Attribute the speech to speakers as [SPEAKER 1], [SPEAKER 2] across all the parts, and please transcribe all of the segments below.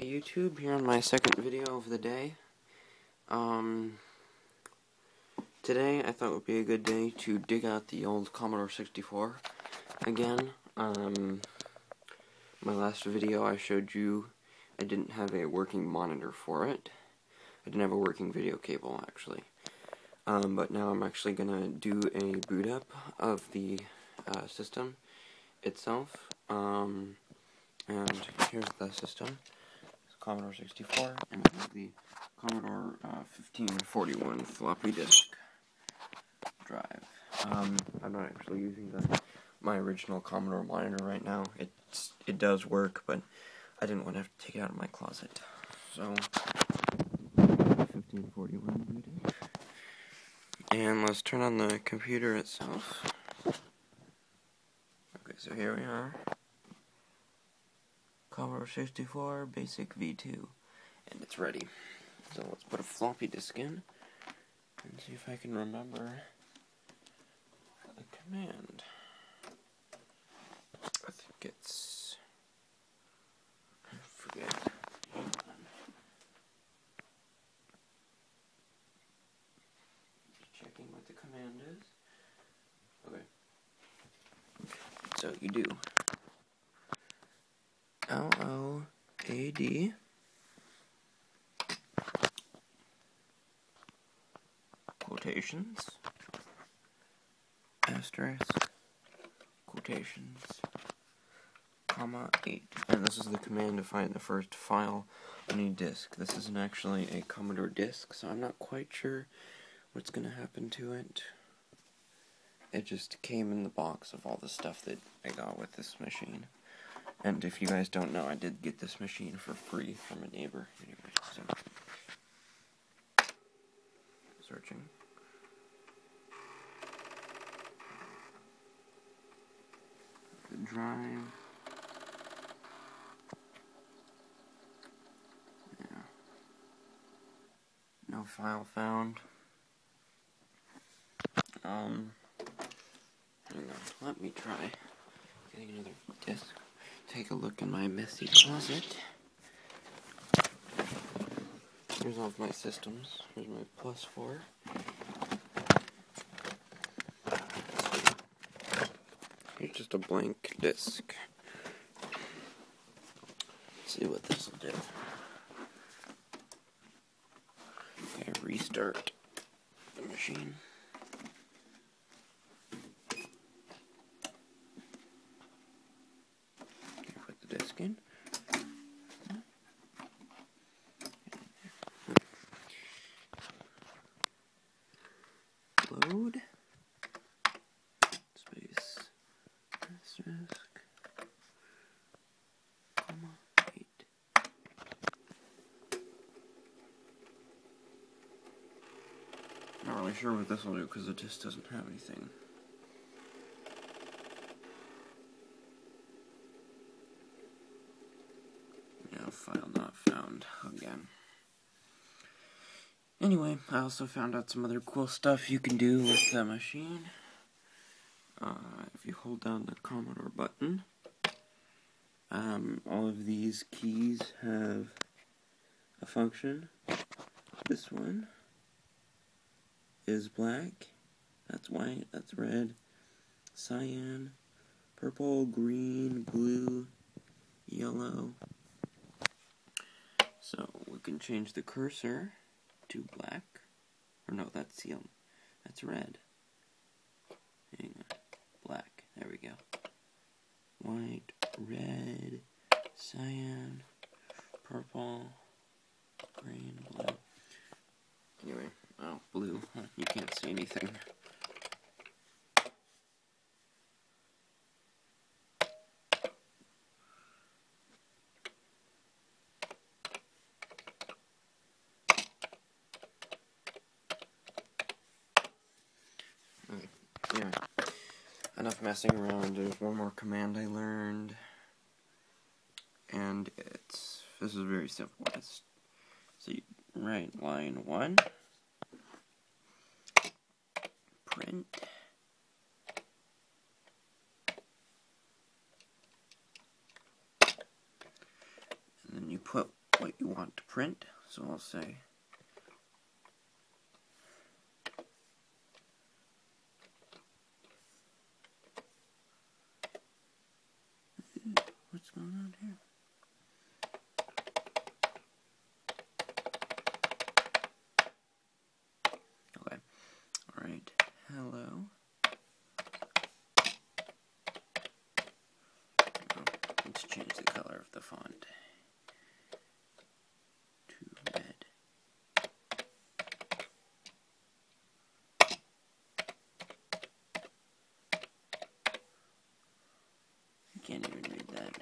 [SPEAKER 1] Hey YouTube, here on my second video of the day. Today I thought would be a good day to dig out the old Commodore 64 again. My last video I showed you I didn't have a working monitor for it. I didn't have a working video cable actually. But now I'm actually gonna do a boot up of the system itself. And here's the system. Commodore 64, and this is the Commodore 1541 floppy disk drive. I'm not actually using my original Commodore monitor right now. It does work, but I didn't want to have to take it out of my closet. So 1541 booted. And let's turn on the computer itself. Okay, so here we are. Commodore 64 Basic V2, and it's ready. So let's put a floppy disk in and see if I can remember the command. I think it's, I forget. Just checking what the command is. Okay. So you do LOAD quotations asterisk quotations comma 8, and this is the command to find the first file on a disk. This isn't actually a Commodore disk, so I'm not quite sure what's gonna happen to it. It just came in the box of all the stuff that I got with this machine. And if you guys don't know, I did get this machine for free from a neighbor. Anyway, so searching. The drive. Yeah. No file found. Hang on. Let me try getting another disk. Take a look in my messy closet. Here's all of my systems. Here's my +4. Here's just a blank disk. Let's see what this will do. Okay, restart the machine. Disk in. Load space asterisk comma 8. Not really sure what this will do because it just doesn't have anything. File not found again. Anyway, I also found out some other cool stuff you can do with the machine. If you hold down the Commodore button, all of these keys have a function. This one is black, that's white, that's red, cyan, purple, green, blue, yellow. So we can change the cursor to black, or no, that's yellow, that's red. Hang on, black, there we go. White, red, cyan, purple, green, blue. Anyway, oh, blue, you can't see anything. Yeah, enough messing around. There's one more command I learned, and this is very simple. So you write line 1, print, and then you put what you want to print. So I'll say what's going on here? Okay. Alright. Hello. Oh, let's change the color of the font to red. I can't even read that.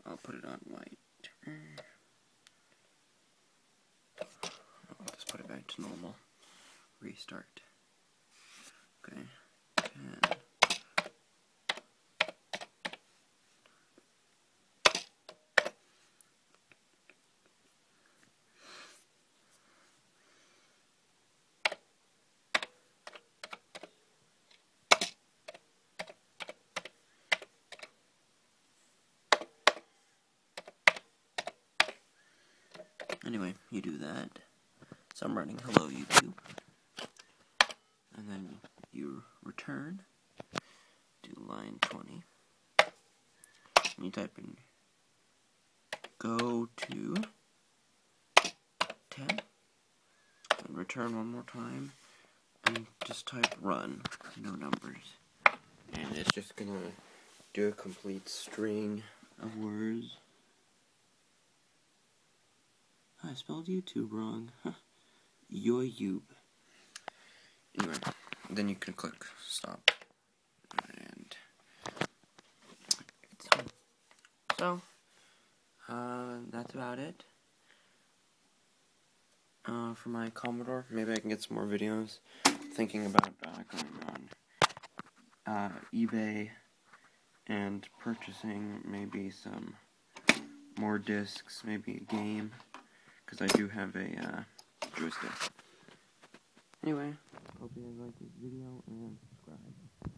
[SPEAKER 1] I'll put it on white. I'll just put it back to normal. Restart. Okay. 10. Anyway, you do that. So I'm running hello YouTube. And then you return to line 20. And you type in go to 10. And return one more time. And just type run. No numbers. And it's just gonna do a complete string of words. I spelled YouTube wrong. YouTube. Anyway, then you can click stop. And it's done. So, that's about it. For my Commodore, maybe I can get some more videos. Thinking about going on eBay and purchasing maybe some more discs, maybe a game. Because I do have a joystick. Anyway, hope you guys like this video, and